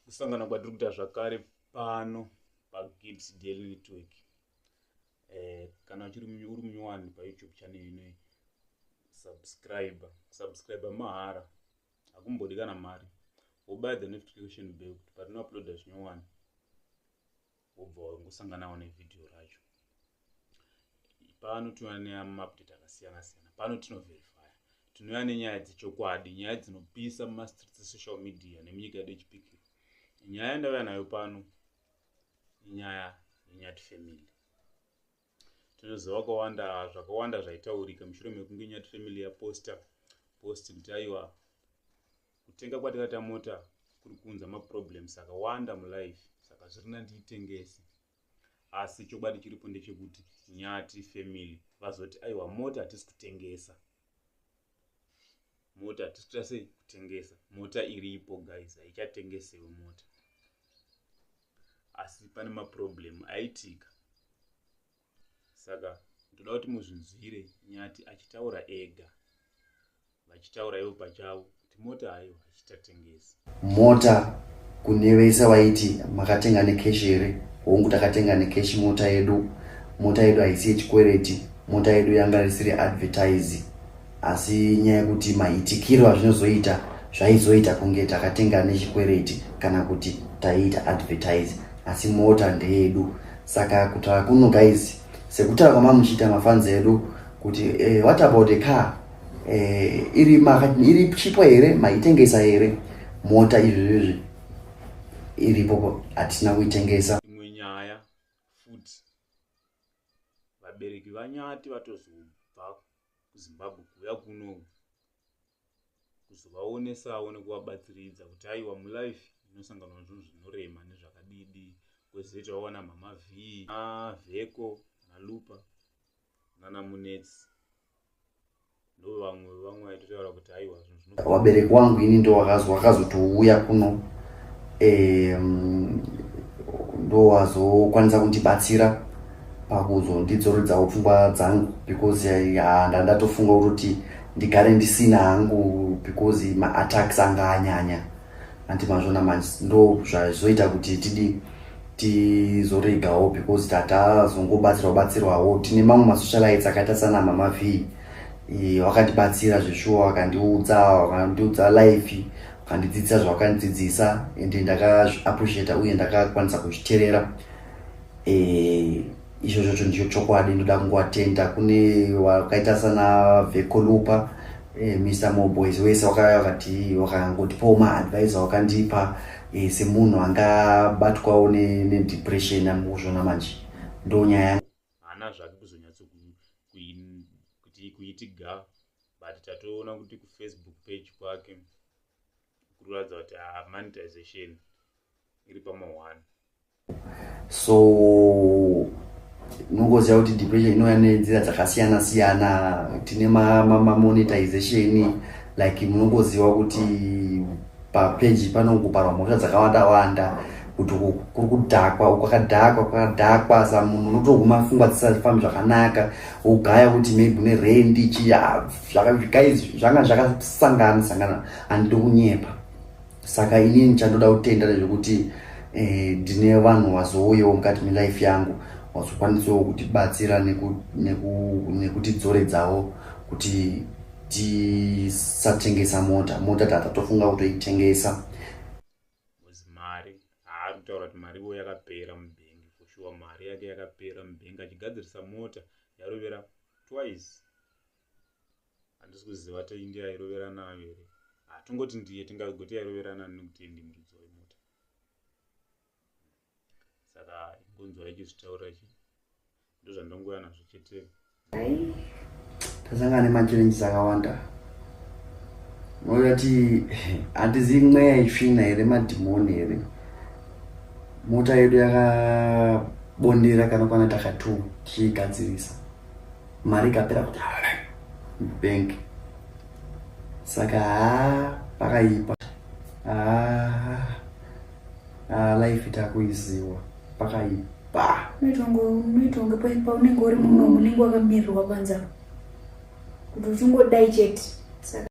kusangana kwatiri kuita zvakare pano paGibbs Daily Network. Kana uchiri munyowani paYouTube channel inoyi, subscribe mahara, hakumbodi kana mari. Wobaya the notification bell kuti patino uploada zvinyowani wobva wangosanganawo nevidhio racho. Pano tinowana maupdate akasiyana siyana. Pano tinoverify, tinouya nenyaya dzechokwadi, nyaya dzinopisa mumastreets esocial media nemunyika yedu yechipikiri. Nyaya yandauya nayo pano inyaya yeNyati Family. Tinoziva zvakawanda zvaitaurika mushure mekunge Nyati Family yapost kuti aiwa kutenga kwatakaita mota kuri kuunza maproblems akawanda mulife, saka zvirina ndiitengese. Asi chokwadi chiripo ndechekuti Nyati Family vazoti aiwa mota hatisi kutengesa. Mota hatisi kuita sei kutengesa. Mota iripo guys, haichatengesewo mota. Asi pane maproblem aitika. Saka ndoda kuti muzvinzwire Nyati achitaura ega, vachitaura ivo pachavo kuti mota hayo hachitatengesa. Mota kune vese vaiti makatenga necash here, hongu takatenga necash mota yedu. Mota yedu haisi yechikwereti, mota yedu yanga risiri advertise. Asi nyaya kuti maitikiro zvaizoita kunge takatenga nechikwereti kana kuti taita advertise, asi mota ndeyedu. Saka kutaura kuno guys, sekutaura kwama muchita mafans edu kuti what about a car, iri chipo here, maitengesa here. Mota izvizvi iripo hatina kuitengesa. Imwe nyaya futi, vabereki vaNyati vatozobva kuZimbabwe kuuya kuno kuzovaonesawo nekuvabatsiridza kuti aiwa mulife inosanganwa nezvinhu zvinorema nezvakadidi. Kwezoita wawana mama V, Vheko naLupa nanaMunetsi, ndo vamwe vaitotaura kuti aiwa zvinhu. Wabereki wangu ini ndo wakazotouya kuno, ndo wazokwanisa kundibatsira pakuzondidzoredzawo pfungwa dzangu, because ndatofunga kuti ndigare ndisina hangu because ma-attacks anga anyanya. Anti mazvona manje ndo zvazoita kuti tizoregawo, because tatazongobatsirwawo. Tine mamwe masocialites akaita sana mama V, wakandibatsira zveshuwa, wakandiudza life, wakandidzidzisa zvavakandidzidzisa, ende ndaka-appreciate uye ndakakwanisa kuzviteerera. Izvozvo ndicho chokwadi, ndoda kungoatenda. Kune wakaita sana Vheko Lupa, Mr. Moboys wese wakangotipawo ma-advisor wakandipa semunhu angabatwawo nedepression amuzvona manje. Ndo nyaya hana zvake kuzonyatso kuitiga, but tatoona kuti kuFacebook page kwake kuratidza kuti monetization iri pama1. So nongoziva kuti depression inouya nenzira dzakasiyana siyana. Tine monetization, like munongoziva kuti papage panongoparwa mhosva dzakawanda wanda, kuti kuri kudhakwa, kwakadhakwa, sa munhu unotoguma pfungwa dzisafambi zvakanaka, wogaya kuti maybe une rendi zvanga zvakasangana, handidi kunyepa. Saka inini chandoda kutenda nezvekuti ndine vanhu vazouyawo mukati melife yangu, vazokwanisawo kutibatsira nekutidzoredzawo kuti tisatengesa mota tatatofunga kutoitengesa. Mari haari kutaura kuti mari ivo yakapera mubhengi, for sure mari yake yakapera mubhengi. Achigadzirisa mota yarovera twice, handisi kuziva taindi yairovera nayo here. Hatongoti ndiye tingagoti yairovera nayo nekuti ndimuridzi wemota. Saka ingonzwa ichizvitaura ichi, ndo zvandongoya nazvo chete. Tasangana nemachallenges akawanda. Noti hatizivi mweya itsvina here, madhimoni here. Mota yedu yakabondera kana kwana takatu tichigadzirisa, mari ikapera kuti bank. Saka pakaipa, life itakuiziwa pakaipa. Noitonge paunenge uri munhu unenge wakamirirwa kwanza kuti uchingodiject.